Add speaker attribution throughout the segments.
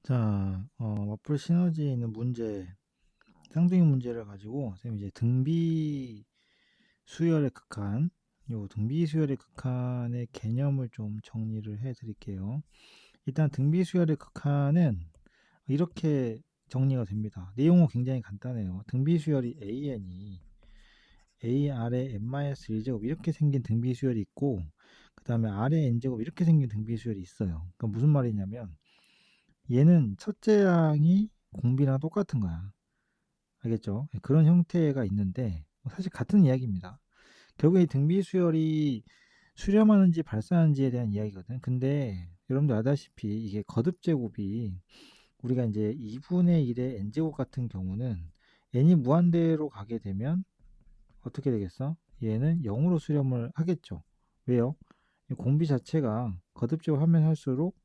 Speaker 1: 자, 와플 시너지에 있는 문제, 쌍둥이 문제를 가지고 선생님이 이제 등비 수열의 극한, 요 등비 수열의 극한의 개념을 좀 정리를 해 드릴게요. 일단 등비 수열의 극한은 이렇게 정리가 됩니다. 내용은 굉장히 간단해요. 등비 수열이 AN이 A 아래 n-1제곱 이렇게 생긴 등비 수열이 있고, 그 다음에 아래 n제곱 이렇게 생긴 등비 수열이 있어요. 그러니까 무슨 말이냐면 얘는 첫째 항이 공비랑 똑같은 거야. 알겠죠? 그런 형태가 있는데 사실 같은 이야기입니다. 결국에 등비 수열이 수렴하는지 발산하는지에 대한 이야기거든. 근데 여러분들 알다시피 이게 거듭 제곱이 우리가 이제 2분의 1의 n제곱 같은 경우는 n이 무한대로 가게 되면 어떻게 되겠어? 얘는 0으로 수렴을 하겠죠. 왜요? 이 공비 자체가 거듭 제곱하면 할수록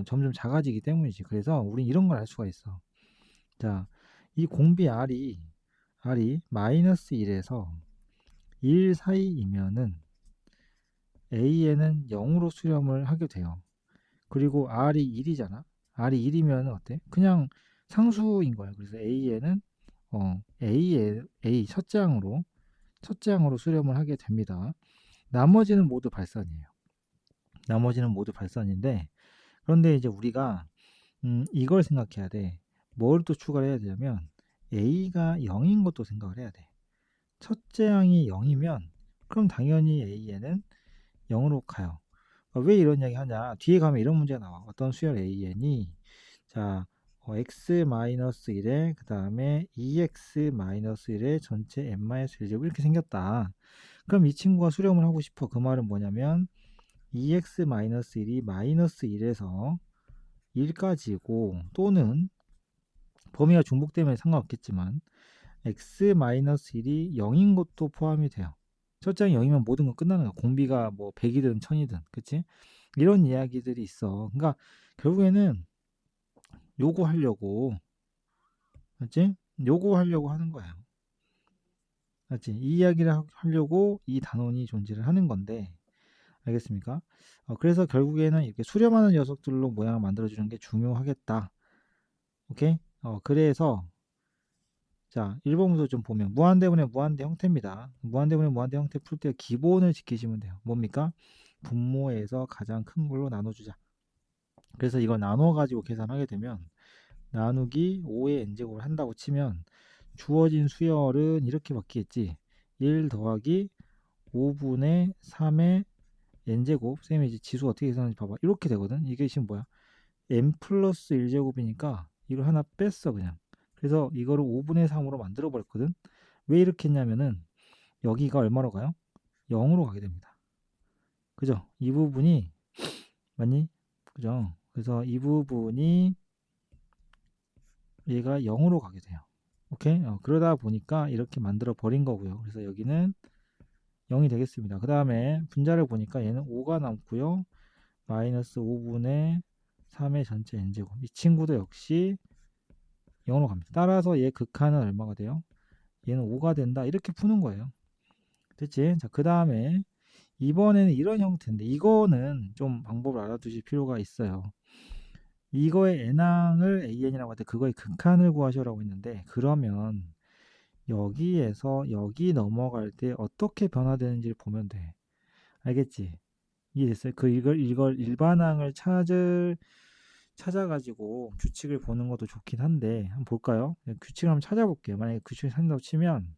Speaker 1: 점점 작아지기 때문이지. 그래서 우린 이런 걸 알 수가 있어. 자, 이 공비 R이 마이너스 1에서 1 사이이면은 A에는 0으로 수렴을 하게 돼요. 그리고 R이 1이잖아. R이 1이면 어때? 그냥 상수인 거야. 그래서 A에는 A 첫째 항으로 수렴을 하게 됩니다. 나머지는 모두 발산이에요. 나머지는 모두 발산인데, 그런데 이제 우리가 이걸 생각해야 돼. 뭘 또 추가를 해야 되냐면 A가 0인 것도 생각을 해야 돼. 첫째 항이 0이면 그럼 당연히 A에는 0으로 가요. 왜 이런 이야기 하냐? 뒤에 가면 이런 문제가 나와. 어떤 수열 AN이 자 x-1에 그 다음에 2x-1의 전체 n-1제곱 이렇게 생겼다. 그럼 이 친구가 수렴을 하고 싶어. 그 말은 뭐냐면 2x-1이 마이너스 1에서 1까지고 또는 범위가 중복되면 상관없겠지만 x-1이 0인 것도 포함이 돼요. 첫째 항이 0이면 모든 건 끝나는 거야. 공비가 뭐 100이든 1000이든 그치? 이런 이야기들이 있어. 그러니까 결국에는 요거 하려고 맞지? 요거 하려고 하는 거야. 맞지? 이 이야기를 하려고 이 단원이 존재를 하는 건데 알겠습니까? 그래서 결국에는 이렇게 수렴하는 녀석들로 모양을 만들어주는 게 중요하겠다. 오케이? 그래서 자, 1번부터 좀 보면 무한대분의 무한대 형태입니다. 무한대분의 무한대 형태 풀 때 기본을 지키시면 돼요. 뭡니까? 분모에서 가장 큰 걸로 나눠주자. 그래서 이걸 나눠가지고 계산하게 되면 나누기 5의 n제곱을 한다고 치면 주어진 수열은 이렇게 바뀌겠지. 1 더하기 5분의 3의 n제곱. 쌤이 이제 지수 어떻게 계산하는지 봐봐. 이렇게 되거든. 이게 지금 뭐야? n 플러스 1제곱이니까 이걸 하나 뺐어 그냥. 그래서 이거를 5분의 3으로 만들어 버렸거든. 왜 이렇게 했냐면은 여기가 얼마로 가요? 0으로 가게 됩니다. 그죠? 이 부분이 맞니? 그죠? 그래서 이 부분이 얘가 0으로 가게 돼요. 오케이? 그러다 보니까 이렇게 만들어 버린 거고요. 그래서 여기는 0이 되겠습니다. 그 다음에 분자를 보니까 얘는 5가 남고요. 마이너스 5분의 3의 전체 n제곱. 이 친구도 역시 0으로 갑니다. 따라서 얘 극한은 얼마가 돼요? 얘는 5가 된다. 이렇게 푸는 거예요. 됐지? 자, 그 다음에 이번에는 이런 형태인데 이거는 좀 방법을 알아두실 필요가 있어요. 이거의 n항을 an이라고 할 때 그거의 극한을 구하셔라고 했는데 그러면 여기에서 여기 넘어갈 때 어떻게 변화되는지를 보면 돼. 알겠지? 이해됐어요? 이걸 일반항을 찾아가지고 규칙을 보는 것도 좋긴 한데 한번 볼까요? 규칙을 한번 찾아볼게요. 만약에 규칙을 찾는다고 치면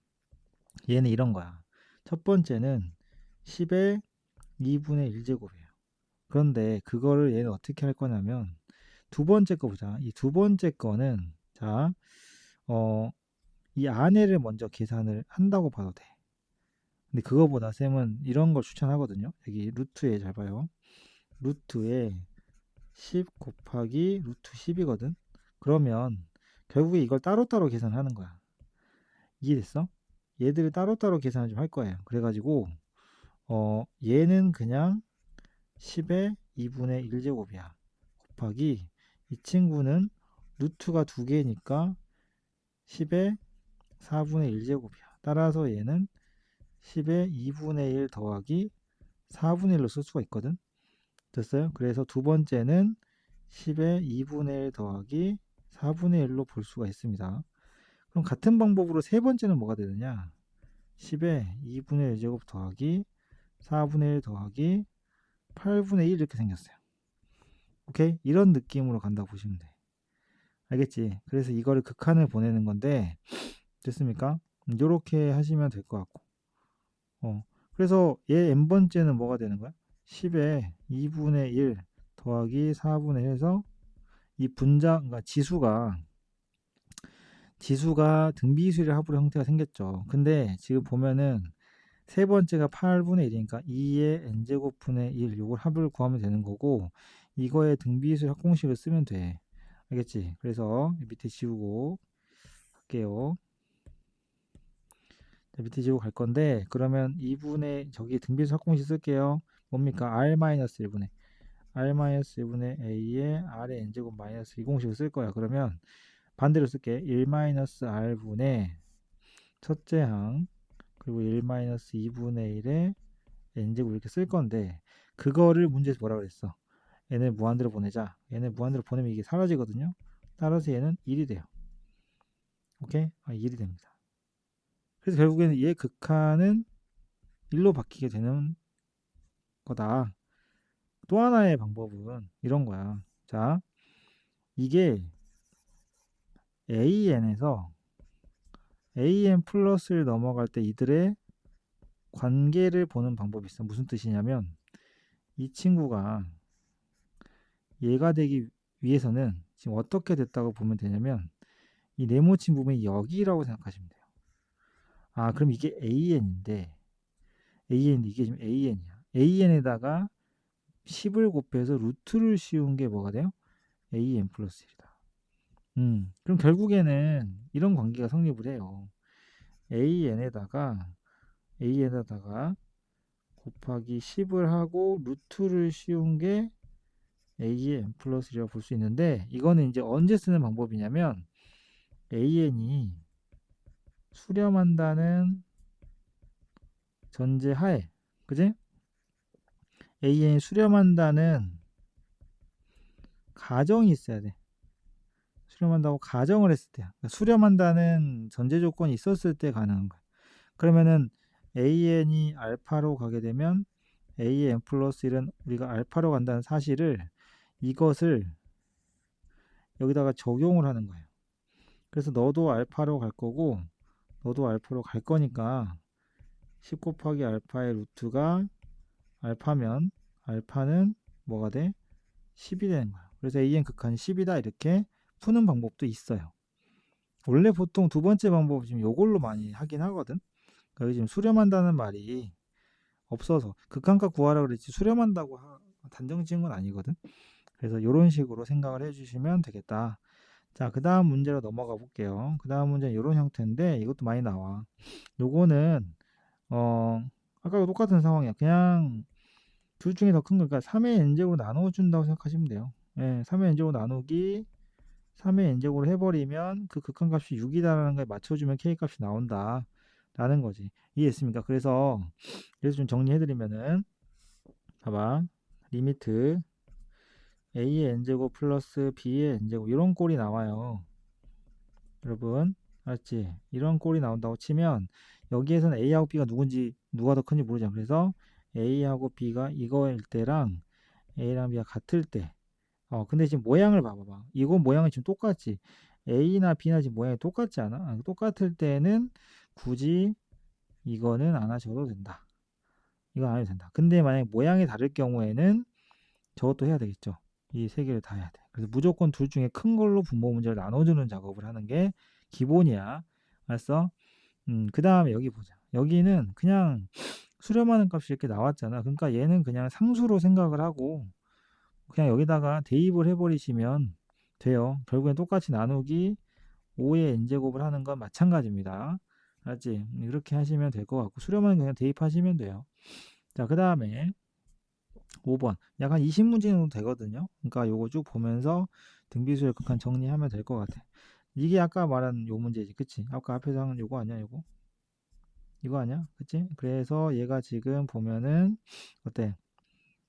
Speaker 1: 얘는 이런 거야. 첫 번째는 10의 2분의 1제곱이에요. 그런데 그거를 얘는 어떻게 할 거냐면 두 번째 거 보자. 이 두 번째 거는 자, 이 안에를 먼저 계산을 한다고 봐도 돼. 근데 그거보다 쌤은 이런 걸 추천하거든요. 여기 루트에 잘 봐요. 루트에 10 곱하기 루트 10이거든. 그러면 결국에 이걸 따로따로 계산하는 거야. 이해됐어? 얘들을 따로따로 계산을 좀 할 거예요. 그래가지고 얘는 그냥 10의 2분의 1제곱이야. 곱하기 이 친구는 루트가 두 개니까 10의 4분의 1제곱이야. 따라서 얘는 10의 2분의 1 더하기 4분의 1로 쓸 수가 있거든. 됐어요? 그래서 두 번째는 10의 2분의 1 더하기 4분의 1로 볼 수가 있습니다. 그럼 같은 방법으로 세 번째는 뭐가 되느냐? 10의 2분의 1제곱 더하기 4분의 1 더하기 8분의 1 이렇게 생겼어요. 오케이? 이런 느낌으로 간다고 보시면 돼. 알겠지? 그래서 이거를 극한을 보내는 건데 됐습니까? 이렇게 하시면 될 것 같고 그래서 얘 n번째는 뭐가 되는 거야? 10의 2분의 1 더하기 4분의 1 해서 이 분자, 그러니까 지수가 등비수의 합으로 형태가 생겼죠. 근데 지금 보면은 세 번째가 8분의 1이니까 2의 n제곱분의 1 요걸 합을 구하면 되는 거고 이거의 등비수의 합공식을 쓰면 돼. 알겠지? 그래서 밑에 지우고 할게요. 밑에 지우고 갈 건데 그러면 2분의 저기 등비수 합공식 쓸게요. 뭡니까? r-1분의 r-1분의 a의 r의 n제곱 마이너스 이 공식을 쓸 거야. 그러면 반대로 쓸게. 1-r분의 첫째 항 그리고 1-2분의 1의 n제곱 이렇게 쓸 건데 그거를 문제에서 뭐라 그랬어? n을 무한대로 보내자. n을 무한대로 보내면 이게 사라지거든요. 따라서 얘는 1이 돼요. 오케이? 1이 됩니다. 그래서 결국에는 얘 극한은 1로 바뀌게 되는 거다. 또 하나의 방법은 이런 거야. 자, 이게 AN에서 AN 플러스를 넘어갈 때 이들의 관계를 보는 방법이 있어. 무슨 뜻이냐면 이 친구가 얘가 되기 위해서는 지금 어떻게 됐다고 보면 되냐면 이 네모친 부분이 여기라고 생각하시면 돼요. 그럼 이게 AN인데 이게 지금 AN이야. AN에다가 10을 곱해서 루트를 씌운 게 뭐가 돼요? AN 플러스 1이다. 그럼 결국에는 이런 관계가 성립을 해요. AN에다가 곱하기 10을 하고 루트를 씌운 게 AN 플러스 1이라고 볼 수 있는데 이거는 이제 언제 쓰는 방법이냐면 AN이 수렴한다는 전제하에 그지? AN이 수렴한다는 가정이 있어야 돼. 수렴한다고 가정을 했을 때야. 그러니까 수렴한다는 전제 조건이 있었을 때 가능한 거야. 그러면은 AN이 알파로 가게 되면 AN 플러스 1은 우리가 알파로 간다는 사실을 이것을 여기다가 적용을 하는 거예요. 그래서 너도 알파로 갈 거고 너도 알파로 갈 거니까 10 곱하기 알파의 루트가 알파면 알파는 뭐가 돼? 10이 되는 거야. 그래서 AN 극한이 10이다 이렇게 푸는 방법도 있어요. 원래 보통 두 번째 방법 지금 요걸로 많이 하긴 하거든. 여기 지금 수렴한다는 말이 없어서 극한값 구하라 그랬지 수렴한다고 단정 지은 건 아니거든. 그래서 이런 식으로 생각을 해주시면 되겠다. 자, 그 다음 문제로 넘어가 볼게요. 그 다음 문제는 이런 형태인데 이것도 많이 나와. 요거는 아까와 똑같은 상황이야. 그냥 둘 중에 더 큰 거니까 3의 n제곱으로 나눠준다고 생각하시면 돼요. 3의 n제곱 나누기 3의 n제곱으로 해버리면 그 극한값이 6이다라는 거에 맞춰주면 k값이 나온다 라는 거지. 이해했습니까? 그래서 좀 정리해드리면은 봐봐. 리미트 a의 n제곱 플러스 b의 n제곱 이런 꼴이 나와요. 여러분 알았지? 이런 꼴이 나온다고 치면 여기에서는 a하고 b가 누가 더 큰지 모르잖아. 그래서 a하고 b가 이거일 때랑 a랑 b가 같을 때 근데 지금 모양을 봐봐봐. 이거 모양은 지금 똑같지. a나 b나 지금 모양이 똑같지 않아? 똑같을 때는 굳이 이거는 안 하셔도 된다. 이거 안 해도 된다. 근데 만약에 모양이 다를 경우에는 저것도 해야 되겠죠. 이 세 개를 다 해야 돼. 그래서 무조건 둘 중에 큰 걸로 분모 문제를 나눠주는 작업을 하는 게 기본이야. 알았어? 그 다음에 여기 보자. 여기는 그냥 수렴하는 값이 이렇게 나왔잖아. 그러니까 얘는 그냥 상수로 생각을 하고 그냥 여기다가 대입을 해버리시면 돼요. 결국엔 똑같이 나누기 5의 n제곱을 하는 건 마찬가지입니다. 알았지? 이렇게 하시면 될 것 같고 수렴은 그냥 대입하시면 돼요. 자, 그 다음에 5번 약 한 20문제 정도 되거든요. 그러니까 요거 쭉 보면서 등비수열 극한 정리하면 될 것 같아. 이게 아까 말한 요 문제지, 그치? 아까 앞에서 한 요거 아니야, 요거? 이거 아니야? 그치? 그래서 얘가 지금 보면은 어때?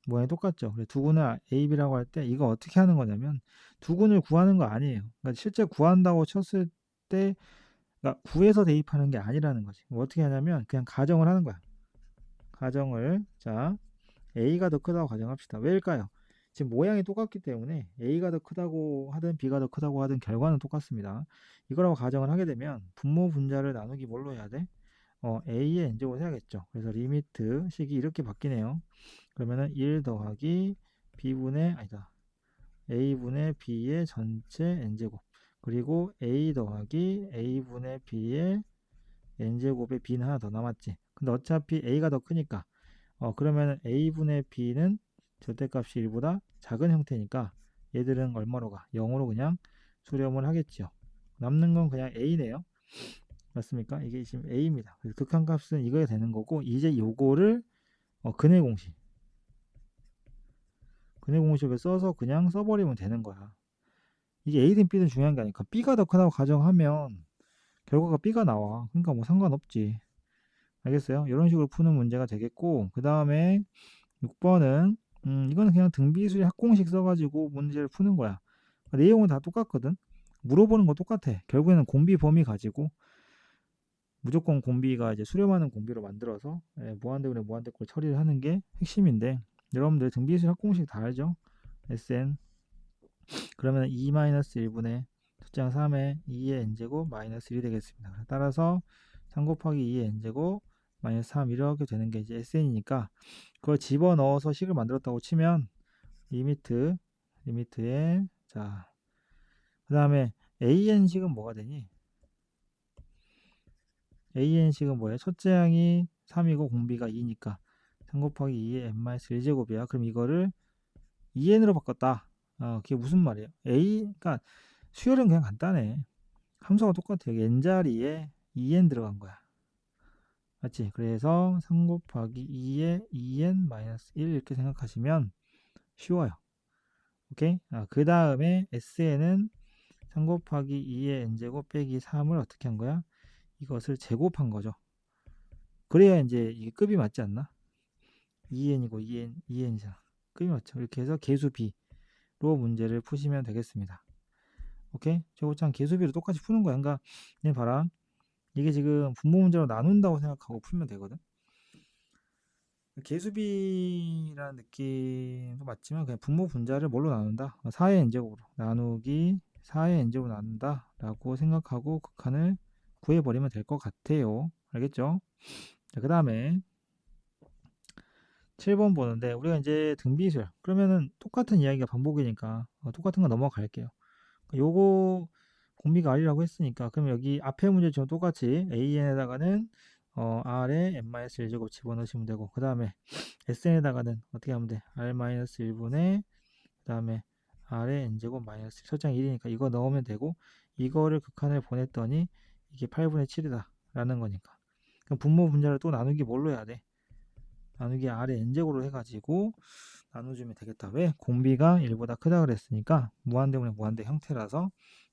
Speaker 1: 모양이 똑같죠. 그래서 두군을 A, B라고 할 때 이거 어떻게 하는 거냐면 두군을 구하는 거 아니에요. 그러니까 실제 구한다고 쳤을 때 그러니까 구해서 대입하는 게 아니라는 거지. 뭐 어떻게 하냐면 그냥 가정을 하는 거야. 가정을 자 A가 더 크다고 가정합시다. 왜일까요? 지금 모양이 똑같기 때문에 A가 더 크다고 하든 B가 더 크다고 하든 결과는 똑같습니다. 이거라고 가정을 하게 되면 분모 분자를 나누기 뭘로 해야 돼? A의 n제곱을 해야겠죠. 그래서 리미트 식이 이렇게 바뀌네요. 그러면은 1 더하기 B분의 아니다. A분의 B의 전체 n제곱 그리고 A 더하기 A분의 B의 n제곱의 B는 하나 더 남았지. 근데 어차피 A가 더 크니까 그러면 A분의 B는 절대값이 1보다 작은 형태니까 얘들은 얼마로 가? 0으로 그냥 수렴을 하겠죠. 남는 건 그냥 A네요. 맞습니까? 이게 지금 A입니다. 그래서 극한값은 이거에 되는 거고 이제 요거를 근해 공식 근해 공식을 써서 그냥 써버리면 되는 거야. 이게 A든 B든 중요한 게 아니까 B가 더 크다고 가정하면 결과가 B가 나와. 그러니까 뭐 상관없지. 알겠어요? 이런 식으로 푸는 문제가 되겠고 그 다음에 6번은 이거는 그냥 등비수의 합공식 써가지고 문제를 푸는 거야. 내용은 다 똑같거든. 물어보는 거 똑같아. 결국에는 공비 범위 가지고 무조건 공비가 이제 수렴하는 공비로 만들어서 무한대분의 무한대꼴 처리를 하는 게 핵심인데 여러분들 등비수의 합공식 다 알죠? Sn 그러면 2-1분의 첫장 3의 2의 n제곱 마이너스 1이 되겠습니다. 따라서 3 곱하기 2의 n제곱 마이너스 3 이렇게 되는 게 이제 Sn이니까 그걸 집어넣어서 식을 만들었다고 치면 리미트에 자 그 다음에 AN식은 뭐가 되니? AN식은 뭐예요? 첫째 항이 3이고 공비가 2니까 3 곱하기 2의 n-1제곱이야. 그럼 이거를 2n으로 바꿨다. 그게 무슨 말이에요? 그러니까 수열은 그냥 간단해. 함수가 똑같아. 여기 n자리에 2n 들어간 거야. 맞지? 그래서 3 곱하기 2의 2n-1 이렇게 생각하시면 쉬워요. 오케이? 그 다음에 SN은 3 곱하기 2의 n제곱 빼기 3을 어떻게 한 거야? 이것을 제곱한 거죠. 그래야 이제 이게 급이 맞지 않나? 2n이고 2n이잖아. 급이 맞죠. 이렇게 해서 계수 B로 문제를 푸시면 되겠습니다. 오케이? 제곱장 계수 B로 똑같이 푸는 거야. 그러니까 얘 봐라. 이게 지금 분모 문제로 나눈다고 생각하고 풀면 되거든. 계수비라는 느낌도 맞지만 그냥 분모 분자를 뭘로 나눈다? 4의 n제곱으로 나누기 4의 n제곱으로 나눈다 라고 생각하고 극한을 구해버리면 될 것 같아요. 알겠죠? 자, 그 다음에 7번 보는데 우리가 이제 등비술 그러면은 똑같은 이야기가 반복이니까 똑같은 거 넘어갈게요. 요거 공비가 R이라고 했으니까 그럼 여기 앞에 문제처럼 똑같이 AN에다가는 R에 n-1제곱 집어넣으시면 되고 그 다음에 SN에다가는 어떻게 하면 돼? R-1분의 그 다음에 R의 n제곱 마이너스 설정 1이니까 이거 넣으면 되고 이거를 극한을 보냈더니 이게 8분의 7이다 라는 거니까 그럼 분모 분자를 또 나누기 뭘로 해야 돼? 나누기 R의 n제곱으로 해가지고 나눠주면 되겠다. 왜? 공비가 1보다 크다 그랬으니까 무한대분의 무한대 형태라서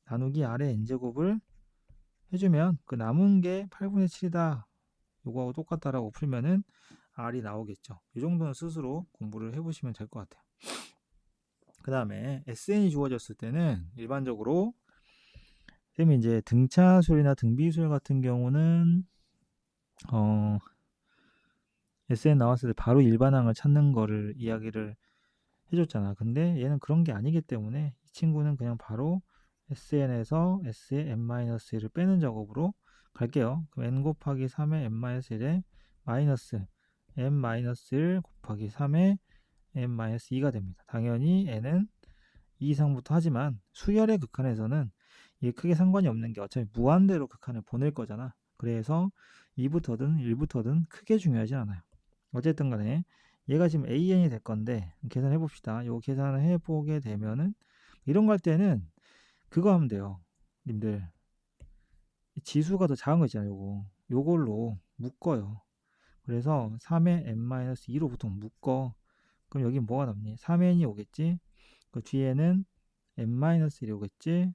Speaker 1: 나누기 R의 n제곱을 해주면 그 남은 게 8분의 7이다. 요거하고 똑같다라고 풀면은 R이 나오겠죠. 이 정도는 스스로 공부를 해보시면 될 것 같아요. 그 다음에 SN이 주어졌을 때는 일반적으로 쌤이 이제 등차수열이나 등비수열 같은 경우는 SN 나왔을 때 바로 일반항을 찾는 거를 이야기를 해줬잖아. 근데 얘는 그런 게 아니기 때문에 이 친구는 그냥 바로 SN에서 S의 n-1을 빼는 작업으로 갈게요. 그럼 n 곱하기 3의 n-1에 마이너스 n-1 곱하기 3의 n-2가 됩니다. 당연히 n은 2 이상부터 하지만 수열의 극한에서는 이게 크게 상관이 없는 게 어차피 무한대로 극한을 보낼 거잖아. 그래서 2부터든 1부터든 크게 중요하지 않아요. 어쨌든 간에 얘가 지금 AN이 될 건데 계산해 봅시다. 요 계산을 해보게 되면은 이런 거 할 때는 그거 하면 돼요. 님들 지수가 더 작은 거 있잖아요. 요걸로 묶어요. 그래서 3의 n-2로 보통 묶어. 그럼 여기 뭐가 남니? 3n이 오겠지. 그 뒤에는 n-1이 오겠지.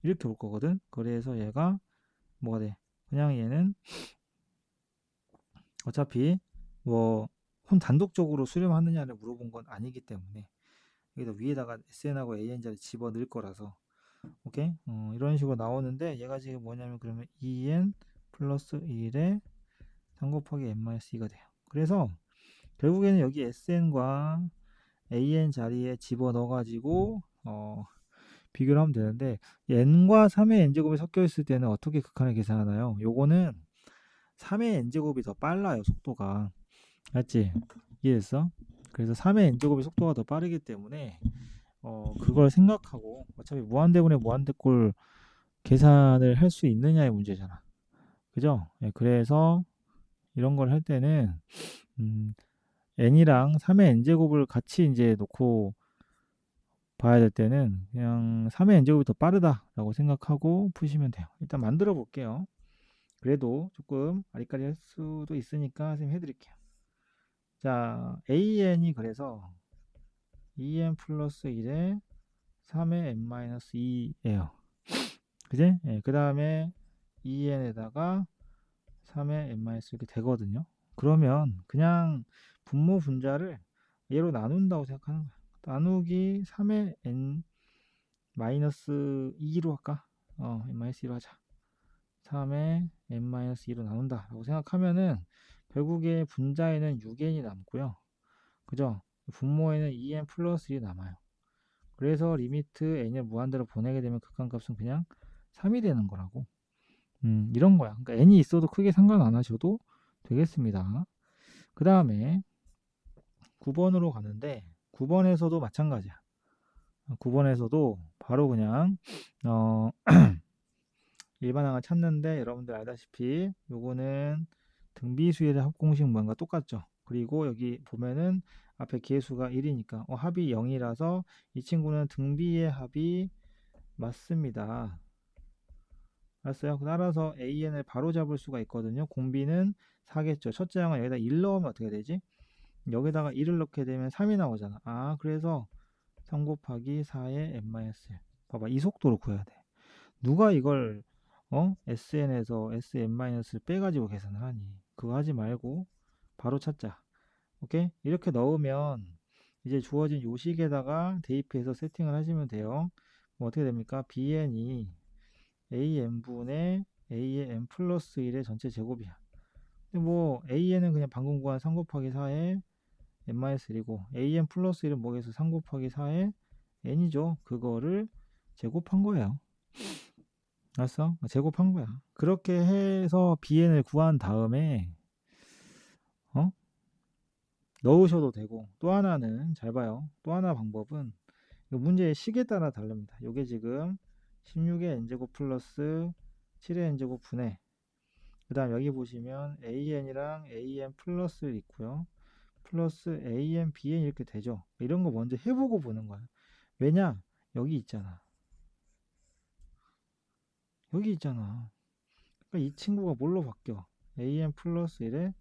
Speaker 1: 이렇게 올 거거든. 그래서 얘가 뭐가 돼? 그냥 얘는 어차피 뭐 무조건 단독적으로 수렴하느냐를 물어본 건 아니기 때문에 여기다 위에다가 SN하고 AN자를 집어 넣을 거라서 오케이? 이런 식으로 나오는데 얘가 지금 뭐냐면 그러면 EN 플러스 1에 3 곱하기 n-2가 돼요. 그래서 결국에는 여기 SN과 AN 자리에 집어 넣어가지고 비교를 하면 되는데 n과 3의 n제곱이 섞여 있을 때는 어떻게 극한을 계산하나요? 요거는 3의 n제곱이 더 빨라요, 속도가. 맞지? 이해했어? 그래서 3의 n제곱이 속도가 더 빠르기 때문에 그걸 생각하고 어차피 무한대분의 무한대꼴 계산을 할 수 있느냐의 문제잖아. 그죠? 예, 그래서 이런 걸 할 때는 n이랑 3의 n제곱을 같이 이제 놓고 봐야 될 때는 그냥 3의 n제곱이 더 빠르다라고 생각하고 푸시면 돼요. 일단 만들어 볼게요. 그래도 조금 아리까리 할 수도 있으니까 선생님 해드릴게요. 자, an이 그래서 2n 플러스 1에 3의 n-2예요. 그지? 예, 그 다음에 2n에다가 3의 n- 이렇게 되거든요. 그러면 그냥 분모 분자를 얘로 나눈다고 생각하는 거야. 나누기 3의 n-2로 할까? n-2로 하자. 3의 n-2로 나눈다 라고 생각하면은 결국에 분자에는 6n이 남고요. 그죠? 분모에는 2n 플러스 1이 남아요. 그래서 리미트 n을 무한대로 보내게 되면 극한값은 그냥 3이 되는 거라고. 이런 거야. 그러니까 n이 있어도 크게 상관 안 하셔도 되겠습니다. 그 다음에 9번으로 가는데 9번에서도 마찬가지야. 9번에서도 바로 그냥 일반항을 찾는데 여러분들 알다시피 요거는 등비수열의 합공식 모양과 똑같죠. 그리고 여기 보면은 앞에 계수가 1이니까 합이 0이라서 이 친구는 등비의 합이 맞습니다. 알았어요? 따라서 AN을 바로 잡을 수가 있거든요. 공비는 4겠죠. 첫째 항은 여기다 1 넣으면 어떻게 되지? 여기다가 1을 넣게 되면 3이 나오잖아. 그래서 3 곱하기 4의 n-1. 봐봐, 이 속도로 구해야 돼. 누가 이걸 SN에서 SN-을 빼가지고 계산을 하니? 그거 하지 말고 바로 찾자. 오케이? 이렇게 넣으면 이제 주어진 요식에다가 대입해서 세팅을 하시면 돼요. 뭐 어떻게 됩니까? BN이 AN분의 A의 n 플러스 1의 전체 제곱이야. 근데 뭐 AN은 그냥 방금 구한 3 곱하기 4의 n-1이고 AN 플러스 1은 뭐겠어? 3 곱하기 4의 n이죠. 그거를 제곱한 거예요. 알았어? 제곱한 거야. 그렇게 해서 BN을 구한 다음에 넣으셔도 되고 또 하나는 잘 봐요. 또 하나 방법은 문제의 식에 따라 다릅니다. 요게 지금 16의 n제곱 플러스 7의 n제곱 분의 그 다음 여기 보시면 AN이랑 AN 플러스를 있고요. 플러스 AN, BN 이렇게 되죠. 이런 거 먼저 해보고 보는 거야. 왜냐? 여기 있잖아. 여기 있잖아. 그러니까 이 친구가 뭘로 바뀌어? AN 플러스 1의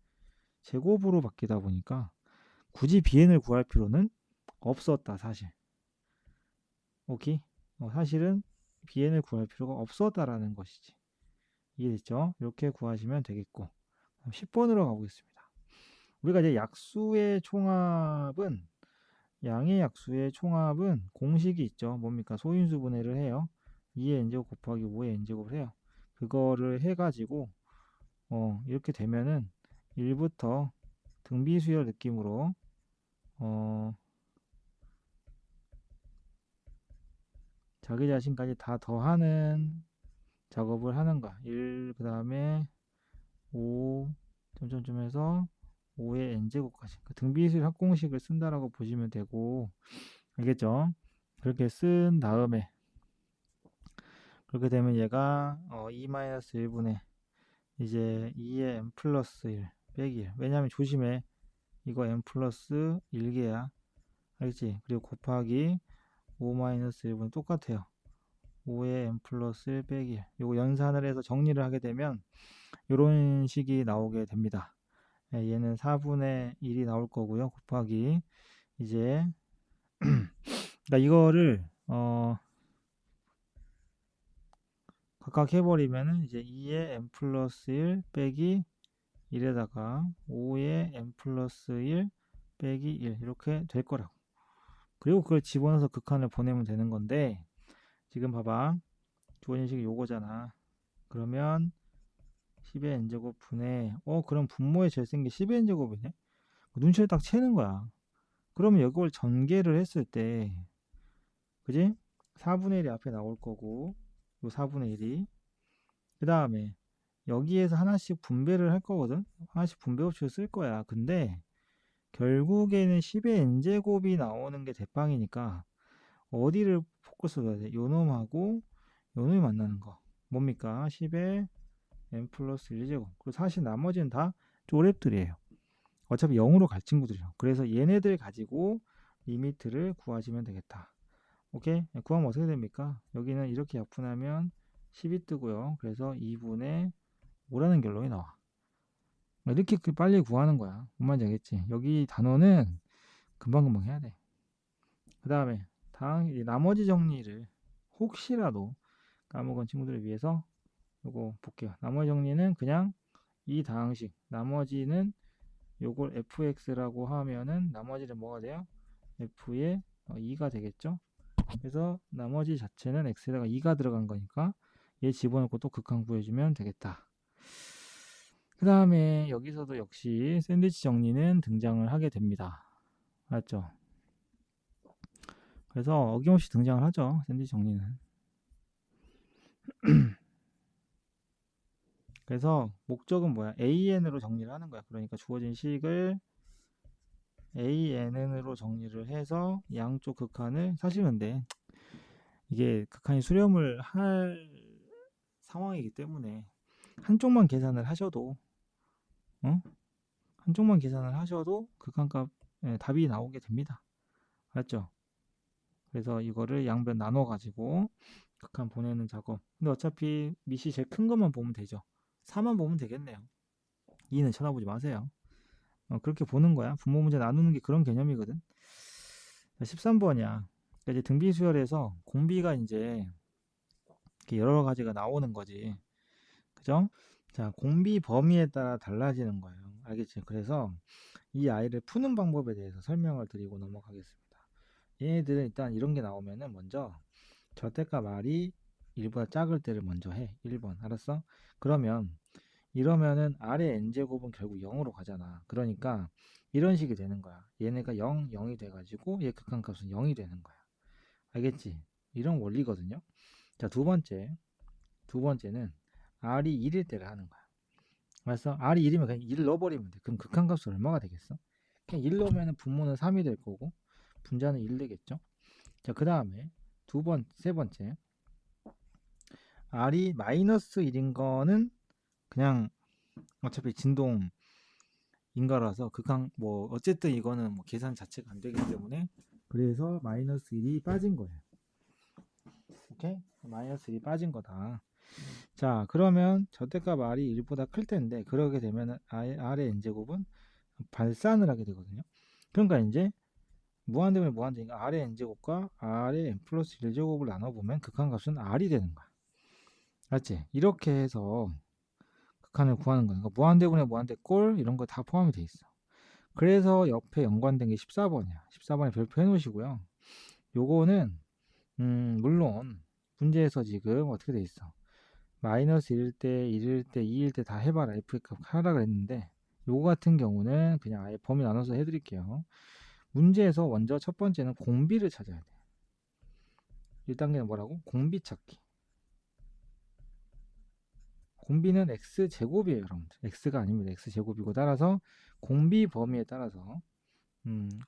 Speaker 1: 제곱으로 바뀌다 보니까 굳이 BN을 구할 필요는 없었다, 사실. 오케이? 사실은 BN을 구할 필요가 없었다라는 것이지. 이해됐죠? 이렇게 구하시면 되겠고. 10번으로 가보겠습니다. 우리가 이제 양의 약수의 총합은 공식이 있죠. 뭡니까? 소인수 분해를 해요. 2의 n제곱 곱하기 5의 n제곱을 해요. 그거를 해가지고 이렇게 되면은 1부터 등비수열 느낌으로 자기 자신까지 다 더하는 작업을 하는 거야. 1, 그 다음에 5, 점점점 해서 5의 n제곱까지. 그 등비수열 합공식을 쓴다라고 보시면 되고, 알겠죠? 그렇게 쓴 다음에, 그렇게 되면 얘가 2-1분의 이제 2의 n 플러스 1 빼기 1. 왜냐면 조심해. 이거 n 플러스 1개야. 알겠지? 그리고 곱하기 5-1분 똑같아요. 5의 n 플러스 1 빼기 1. 요거 연산을 해서 정리를 하게 되면 이런 식이 나오게 됩니다. 얘는 4분의 1이 나올 거고요. 곱하기 이제 그러니까 이거를 각각 해버리면은 이제 2의 n 플러스 1 빼기 1에다가 5의 n 플러스 1 빼기 1 이렇게 될 거라고. 그리고 그걸 집어넣어서 극한을 보내면 되는 건데 지금 봐봐. 주어진 식이 요거잖아. 그러면 10의 n제곱 분의 그럼 분모에 제일 센 게 10의 n제곱이네. 눈치를 딱 채는 거야. 그러면 이걸 전개를 했을 때 그지? 4분의 1이 앞에 나올 거고 요 4분의 1이 그 다음에 여기에서 하나씩 분배를 할 거거든. 하나씩 분배 법칙을 쓸 거야. 근데 결국에는 10의 n제곱이 나오는 게 대빵이니까 어디를 포커스를 해야 돼? 요 놈하고 요 놈이 만나는 거 뭡니까? 10의 n 플러스 1제곱. 그리고 사실 나머지는 다 쪼랩들이에요. 어차피 0으로 갈 친구들이요. 그래서 얘네들 가지고 리미트를 구하시면 되겠다. 오케이? 구하면 어떻게 됩니까? 여기는 이렇게 약분하면 10이 뜨고요. 그래서 2분의 5라는 결론이 나와. 이렇게 빨리 구하는 거야. 뭔 말인지 알겠지? 여기 단어는 금방금방 해야 돼. 그 다음에 나머지 정리를 혹시라도 까먹은 친구들을 위해서 요거 볼게요. 나머지 정리는 그냥 이 다항식, 나머지는 요걸 fx라고 하면은 나머지는 뭐가 돼요? f의 2가 되겠죠? 그래서 나머지 자체는 x에다가 2가 들어간 거니까 얘 집어넣고 또 극한 구해주면 되겠다. 그 다음에 여기서도 역시 샌드위치 정리는 등장을 하게 됩니다. 알았죠? 그래서 어김없이 등장을 하죠. 샌드위치 정리는. 그래서 목적은 뭐야? AN으로 정리를 하는 거야. 그러니까 주어진 식을 ANN으로 정리를 해서 양쪽 극한을 사실 근데 이게 극한이 수렴을 할 상황이기 때문에 한쪽만 계산을 하셔도 한쪽만 계산을 하셔도 극한값 답이 나오게 됩니다. 알았죠? 그래서 이거를 양변 나눠 가지고 극한 보내는 작업. 근데 어차피 밑이 제일 큰 것만 보면 되죠. 4만 보면 되겠네요. 2는 쳐다보지 마세요. 그렇게 보는 거야. 분모 문제 나누는 게 그런 개념이거든. 13번이야. 그러니까 이제 등비 수열에서 공비가 이제 여러 가지가 나오는 거지. 그죠? 자, 공비 범위에 따라 달라지는 거예요. 알겠지? 그래서 이 아이를 푸는 방법에 대해서 설명을 드리고 넘어가겠습니다. 얘네들은 일단 이런 게 나오면은 먼저 절대값 r이 1보다 작을 때를 먼저 해. 1번. 알았어? 그러면 이러면은 r의 n제곱은 결국 0으로 가잖아. 그러니까 이런 식이 되는 거야. 얘네가 0, 0이 돼가지고 얘 극한값은 0이 되는 거야. 알겠지? 이런 원리거든요. 자, 두 번째는 r이 1일 때를 하는 거야. 알았어? r이 1이면 그냥 1 넣어버리면 돼. 그럼 극한값은 얼마가 되겠어? 그냥 1 넣으면 분모는 3이 될 거고 분자는 1 되겠죠? 자, 그 다음에 세 번째 r이 마이너스 1인 거는 그냥 어차피 진동 인가라서 극한 뭐 어쨌든 이거는 뭐 계산 자체가 안 되기 때문에 그래서 마이너스 1이 빠진 거예요. 오케이? 마이너스 1이 빠진 거다. 자, 그러면 절대값 r이 1보다 클 텐데 그러게 되면 r의 n제곱은 발산을 하게 되거든요. 그러니까 이제 무한대분의 무한대니까 r의 n제곱과 r의 n 플러스 1제곱을 나눠보면 극한값은 r이 되는 거야. 알지? 이렇게 해서 극한을 구하는 거니까 무한대분의 무한대 꼴 이런 거 다 포함이 돼 있어. 그래서 옆에 연관된 게 14번이야. 14번에 별표 해놓으시고요. 요거는 물론 문제에서 지금 어떻게 돼 있어? 마이너스 1일 때, 1일 때, 2일 때 다 해봐라. F값 하라 그랬는데 요거 같은 경우는 그냥 아예 범위 나눠서 해드릴게요. 문제에서 먼저 첫 번째는 공비를 찾아야 돼. 1단계는 뭐라고? 공비 찾기. 공비는 x제곱이에요, 여러분들. x가 아닙니다. x제곱이고 따라서 공비 범위에 따라서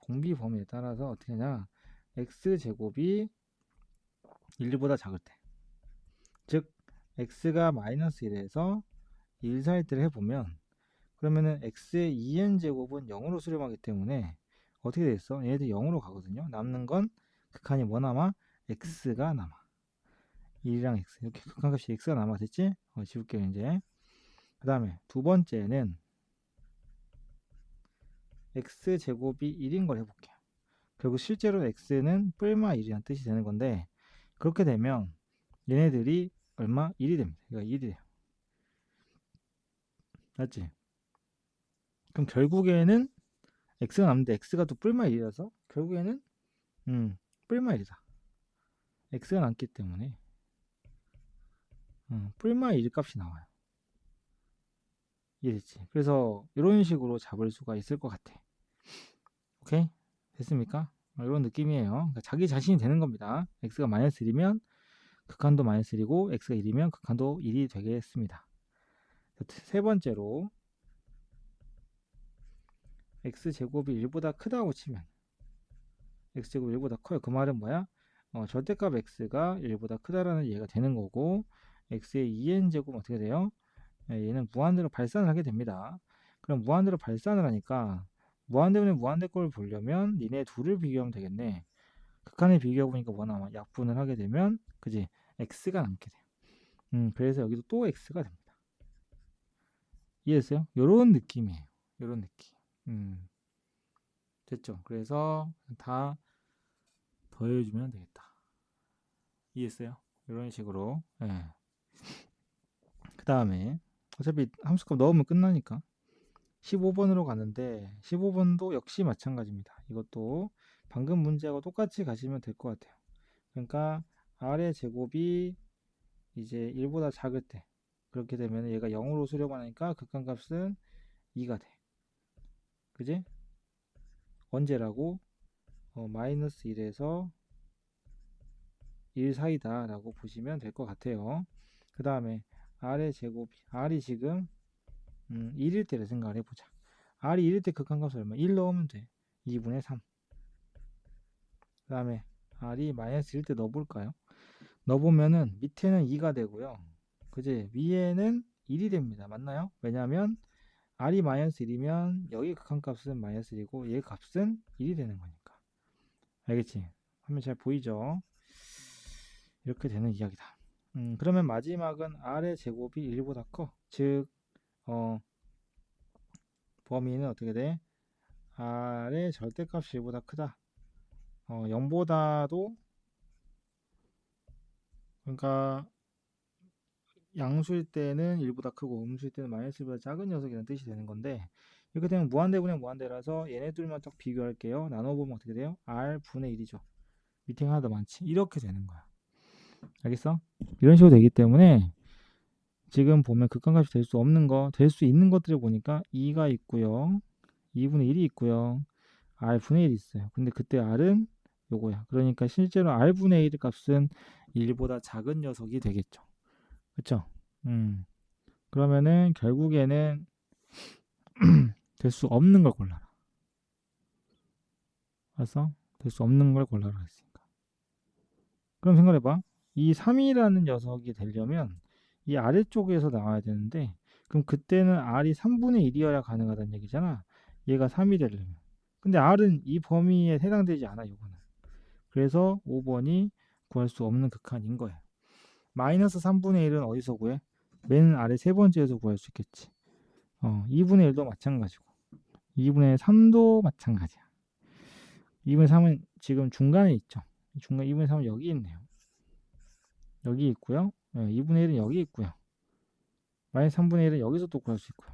Speaker 1: 공비 범위에 따라서 어떻게 하냐? x제곱이 1보다 작을 때. 즉 x가 마이너스 1에서 1 사이 때를 해보면 그러면은 x의 2n제곱은 0으로 수렴하기 때문에 어떻게 됐어? 얘들 0으로 가거든요. 남는 건 극한이 뭐 남아? x가 남아. 1이랑 x 이렇게 극한값이 x가 남아. 됐지? 지울게요 이제. 그 다음에 두 번째는 x제곱이 1인 걸 해볼게요. 결국 실제로 x는 뿔마 1이라는 뜻이 되는 건데 그렇게 되면 얘네들이 얼마? 1이 됩니다. 그러니까 1이 돼요. 맞지? 그럼 결국에는 x가 남는데 x가 또 뿔마 1이라서 결국에는 뿔마 1이다. x가 남기 때문에 뿔마 1 값이 나와요. 이해됐지? 그래서 이런 식으로 잡을 수가 있을 것 같아. 오케이? 됐습니까? 이런 느낌이에요. 그러니까 자기 자신이 되는 겁니다. x가 마이너스 1이면 극한도 마이너스 1이고 x가 1이면 극한도 1이 되겠습니다. 세 번째로 x제곱이 1보다 크다고 치면 x제곱이 1보다 커요. 그 말은 뭐야? 절대값 x가 1보다 크다라는 얘기가 되는 거고 x의 2n제곱은 어떻게 돼요? 얘는 무한대로 발산을 하게 됩니다. 그럼 무한대로 발산을 하니까 무한대분의 무한대 걸 보려면 니네 둘을 비교하면 되겠네. 극한을 비교해보니까 뭐 나와? 약분을 하게 되면 그지? x가 남게 돼요. 그래서 여기도 또 x가 됩니다. 이해했어요? 요런 느낌이에요. 요런 느낌. 됐죠? 그래서 다 더해주면 되겠다. 이해했어요? 이런 식으로. 예. 그 다음에 어차피 함수값 넣으면 끝나니까 15번으로 가는데 15번도 역시 마찬가지입니다. 이것도 방금 문제하고 똑같이 가시면 될 것 같아요. 그러니까 r의 제곱이 이제 1보다 작을 때 그렇게 되면 얘가 0으로 수렴하니까 극한값은 2가 돼. 그지? 언제라고? 마이너스 1에서 1 사이다 라고 보시면 될 것 같아요. 그 다음에 r의 제곱이 r이 지금 1일 때를 생각을 해보자. r이 1일 때 극한값은 얼마? 1 넣으면 돼. 2분의 3. 그 다음에 r이 마이너스 1때 넣어볼까요? 넣어보면은 밑에는 2가 되고요. 그지? 위에는 1이 됩니다. 맞나요? 왜냐하면 r이 마이너스 1이면 여기 극한값은 마이너스 1이고 얘 값은 1이 되는 거니까. 알겠지? 화면 잘 보이죠? 이렇게 되는 이야기다. 그러면 마지막은 r의 제곱이 1보다 커. 즉 범위는 어떻게 돼? r의 절대값이 1보다 크다. 0보다도 그러니까 양수일 때는 1보다 크고 음수일 때는 마이너스 1보다 작은 녀석이라는 뜻이 되는 건데 이렇게 되면 무한대분의 무한대라서 얘네들만 딱 비교할게요. 나눠보면 어떻게 돼요? r분의 1이죠. 밑에 하나 더 많지? 이렇게 되는 거야. 알겠어? 이런 식으로 되기 때문에 지금 보면 극한값이 될 수 없는 거, 될 수 있는 것들을 보니까 2가 있고요. 2분의 1이 있고요. r분의 1이 있어요. 근데 그때 r은 요거야. 그러니까 실제로 r분의 1 값은 1보다 작은 녀석이 되겠죠. 그쵸? 그러면은 결국에는 될 수 없는 걸 골라라. 알았어? 될 수 없는 걸 골라라 했으니까. 그럼 생각해봐. 이 3이라는 녀석이 되려면 이 아래쪽에서 나와야 되는데 그럼 그때는 r이 3분의 1이어야 가능하다는 얘기잖아. 얘가 3이 되려면. 근데 r은 이 범위에 해당되지 않아, 이거는. 그래서 5번이 구할 수 없는 극한인 거야. 마이너스 3분의 1은 어디서 구해? 맨 아래 세 번째에서 구할 수 있겠지. 2분의 1도 마찬가지고 2분의 3도 마찬가지야. 2분의 3은 지금 중간에 있죠. 중간 2분의 3은 여기 있네요. 여기 있고요. 2분의 1은 여기 있고요. 마이너스 3분의 1은 여기서 또 구할 수 있고요.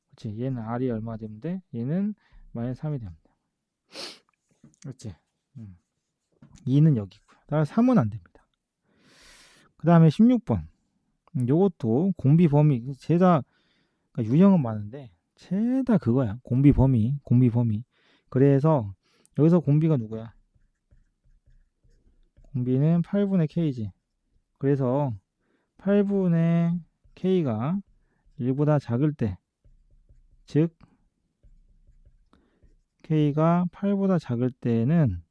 Speaker 1: 그렇지? 얘는 r이 얼마 되면 돼? 얘는 마이너스 3이 되면 돼. 그렇지? 2는 여기 있고요. 따라서 3은 안 됩니다. 그 다음에 16번. 요것도 공비 범위 죄다 그러니까 유형은 많은데 죄다 그거야. 공비 범위. 그래서 여기서 공비가 누구야? 공비는 8분의 k지. 그래서 8분의 k가 1보다 작을 때, 즉 k가 8보다 작을 때는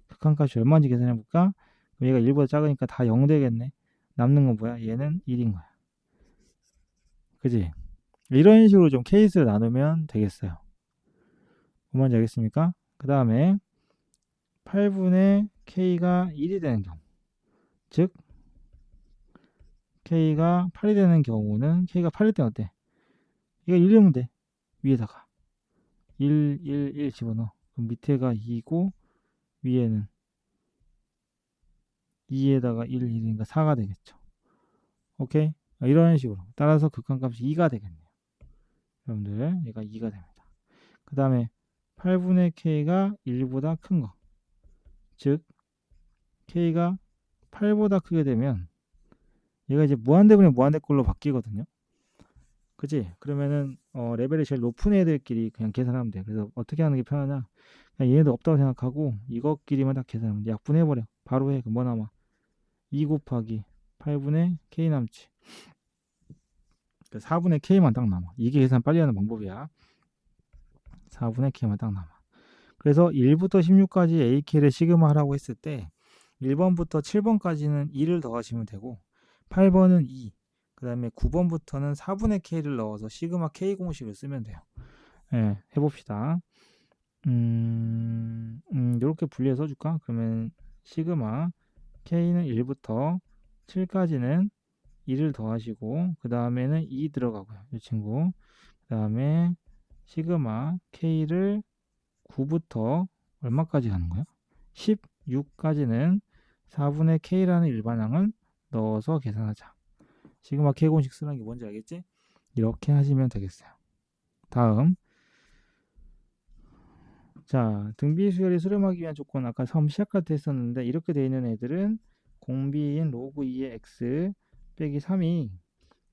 Speaker 1: 극한값이 얼마인지 계산해 볼까? 얘가 1보다 작으니까 다 0 되겠네. 남는 건 뭐야? 얘는 1인 거야. 그지? 이런 식으로 좀 케이스를 나누면 되겠어요. 뭔지 알겠습니까? 그 다음에 8분의 k가 1이 되는 경우, 즉 k가 8이 되는 경우는 k가 8일 때는 어때? 이거 1이면 돼. 위에다가 1 집어넣어. 그럼 밑에가 2고 위에는 2에다가 1이니까 4가 되겠죠. 오케이? 이런 식으로 따라서 극한값이 2가 되겠네요. 여러분들 얘가 2가 됩니다. 그 다음에 8분의 k가 1보다 큰 거. 즉 k가 8보다 크게 되면 얘가 이제 무한대분의 무한대꼴로 바뀌거든요. 그치? 그러면은 레벨이 제일 높은 애들끼리 그냥 계산하면 돼. 그래서 어떻게 하는 게 편하냐? 그냥 얘네들 없다고 생각하고 이것끼리만 딱 계산하면 돼. 약분해버려. 바로 해. 뭐 남아? 2 곱하기 8분의 k 남지. 4분의 k만 딱 남아. 이게 계산 빨리 하는 방법이야. 4분의 k만 딱 남아. 그래서 1부터 16까지 ak를 시그마 하라고 했을 때 1번부터 7번까지는 2를 더하시면 되고 8번은 2, 그 다음에 9번부터는 4분의 k를 넣어서 시그마 k 공식을 쓰면 돼요. 예, 해봅시다. 이렇게 분리해서 줄까? 그러면 시그마 k는 1부터 7까지는 2를 더하시고 그 다음에는 2 들어가고요. 이 친구. 그 다음에 시그마 k를 9부터 얼마까지 가는 거야? 16까지는 4분의 k라는 일반항을 넣어서 계산하자. 시그마 k 공식 쓰는 게 뭔지 알겠지? 이렇게 하시면 되겠어요. 다음. 자, 등비 수열이 수렴하기 위한 조건 아까 처음 시작할 때 했었는데 이렇게 되어 있는 애들은 공비인 로그 2의 x 빼기 3이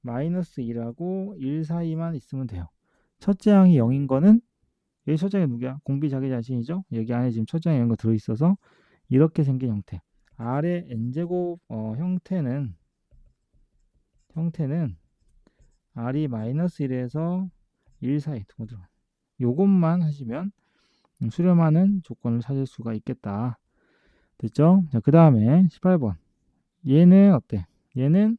Speaker 1: 마이너스 2라고 1 사이만 있으면 돼요. 첫째 항이 0인 거는 여기 첫째 항이 누구야? 공비 자기 자신이죠? 여기 안에 지금 첫째 항이 이런 거 들어있어서 이렇게 생긴 형태. 아래 n제곱 형태는 r이 마이너스 1에서 1 사이 두고 들어. 요것만 하시면 수렴하는 조건을 찾을 수가 있겠다. 됐죠? 자, 그 다음에 18번. 얘는 어때? 얘는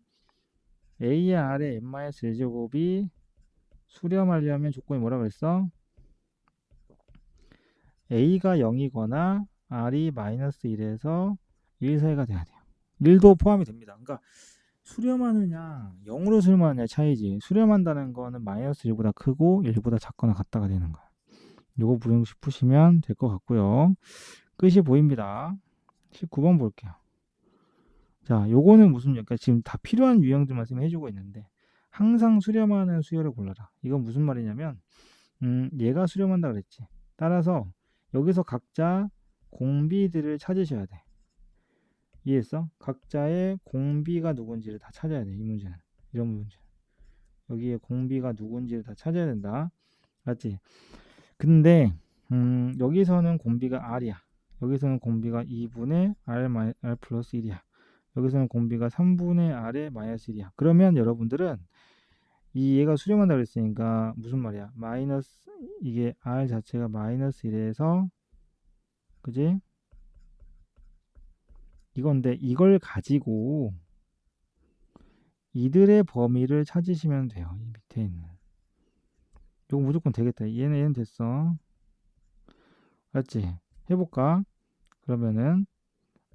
Speaker 1: a의 r의 n-1제곱이 수렴하려면 조건이 뭐라 그랬어? a가 0이거나 r이 마이너스 1에서 1 사이가 돼야 돼요. 1도 포함이 됩니다. 그러니까 수렴하느냐 0으로 수렴하느냐 차이지. 수렴한다는 거는 마이너스 1보다 크고 1보다 작거나 같다가 되는 거야. 요거 불용식 푸시면 될 것 같고요. 끝이 보입니다. 19번 볼게요. 자, 요거는 무슨, 그러니까 지금 다 필요한 유형들만 지금 해주고 있는데 항상 수렴하는 수열을 골라라. 이건 무슨 말이냐면 얘가 수렴한다 그랬지. 따라서 여기서 각자 공비들을 찾으셔야 돼. 이해했어? 각자의 공비가 누군지를 다 찾아야 돼. 이 문제는. 이런 문제. 여기에 공비가 누군지를 다 찾아야 된다. 맞지? 근데 여기서는 공비가 r이야. 여기서는 공비가 2분의 r 플러스 1이야. 여기서는 공비가 3분의 r의 마이너스 1이야. 그러면 여러분들은 이 얘가 수렴한다 그랬으니까 무슨 말이야? 마이너스 이게 r 자체가 마이너스 1에서 그지? 이건데 이걸 가지고 이들의 범위를 찾으시면 돼요. 이 밑에 있는. 이거 무조건 되겠다. 얘는 됐어. 맞지? 해볼까? 그러면은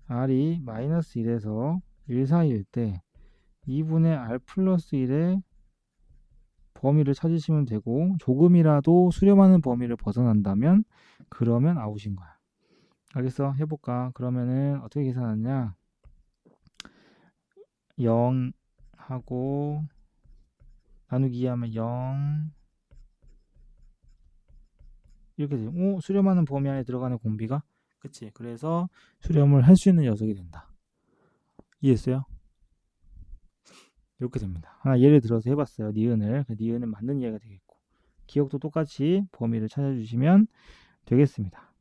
Speaker 1: r이 마이너스 1에서 1 사이일 때 2분의 r 플러스 1의 범위를 찾으시면 되고 조금이라도 수렴하는 범위를 벗어난다면 그러면 아웃인 거야. 알겠어? 해볼까? 그러면은 어떻게 계산하냐? 0 하고 나누기 2하면 0 이렇게 돼요. 수렴하는 범위 안에 들어가는 공비가 그치? 그래서 수렴을 할 수 있는 녀석이 된다. 이해했어요? 이렇게 됩니다. 하나 예를 들어서 해봤어요. 니은을. 니은은 맞는 이해가 되겠고 기억도 똑같이 범위를 찾아주시면 되겠습니다.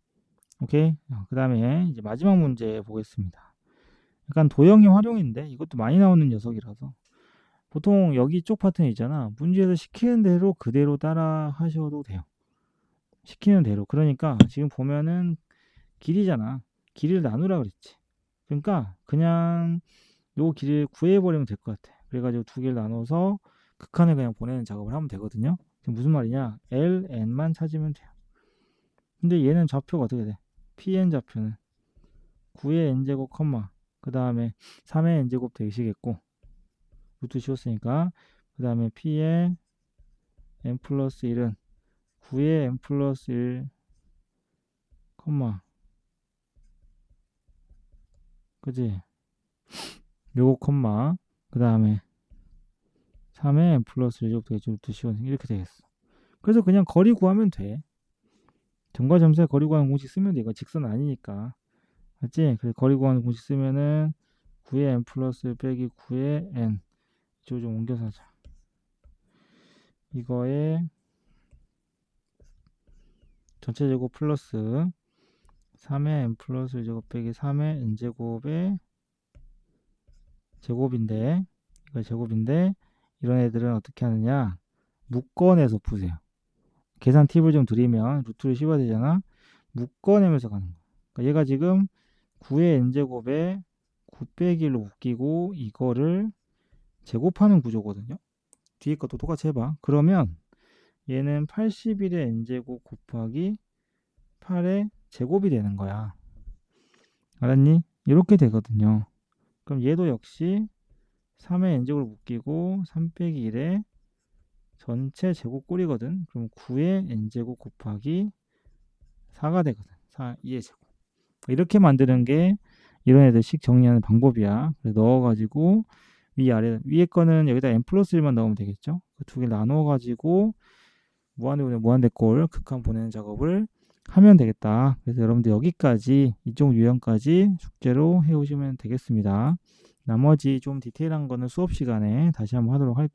Speaker 1: 오케이. 그 다음에 이제 마지막 문제 보겠습니다. 약간 도형의 활용인데 이것도 많이 나오는 녀석이라서 보통 여기 쪽 파트는 있잖아. 문제에서 시키는 대로 그대로 따라 하셔도 돼요. 시키는 대로. 그러니까 지금 보면은 길이잖아. 길이를 나누라 그랬지. 그러니까 그냥 요 길이를 구해버리면 될 것 같아. 그래가지고 두 개를 나눠서 극한을 그냥 보내는 작업을 하면 되거든요. 지금 무슨 말이냐? ln만 찾으면 돼요. 근데 얘는 좌표가 어떻게 돼? pn 좌표는 9의 n제곱 컴마 그 다음에 3의 n제곱 되시겠고 루트 씌웠으니까 그 다음에 p의 n 플러스 1은 9의 n 플러스 1 컴마 그지? 요거 컴마 그 다음에 3의 n 플러스 1제곱 되겠죠. 루트 씌웠으니까 이렇게 되겠어. 그래서 그냥 거리 구하면 돼. 점과 점사의 거리 구하는 공식 쓰면 돼. 이거 직선 아니니까. 맞지? 그래서 거리 구하는 공식 쓰면은 9의 n 플러스 빼기 9의 n. 이쪽으로 좀 옮겨서 하자. 이거에 전체 제곱 플러스 3의 n 플러스 1제곱 빼기 3의 n제곱의 제곱인데, 이거 제곱인데, 이런 애들은 어떻게 하느냐? 묶어내서 푸세요. 계산 팁을 좀 드리면 루트를 씌워야 되잖아. 묶어내면서 가는 거야. 그러니까 얘가 지금 9의 n제곱에 9 빼기 1로 묶이고 이거를 제곱하는 구조거든요. 뒤에 것도 똑같이 해봐. 그러면 얘는 81의 n제곱 곱하기 8의 제곱이 되는 거야. 알았니? 이렇게 되거든요. 그럼 얘도 역시 3의 n제곱을 묶이고 3 빼기 1의 전체 제곱꼴이거든. 그럼 9의 n제곱 곱하기 4가 되거든. 2의 제곱. 이렇게 만드는 게 이런 애들씩 정리하는 방법이야. 그래서 넣어가지고 위아래 위에 거는 여기다 n 플러스 1만 넣으면 되겠죠. 그 두 개 나눠가지고 무한대분의 무한대꼴 극한 보내는 작업을 하면 되겠다. 그래서 여러분들 여기까지 이쪽 유형까지 숙제로 해오시면 되겠습니다. 나머지 좀 디테일한 거는 수업 시간에 다시 한번 하도록 할게요.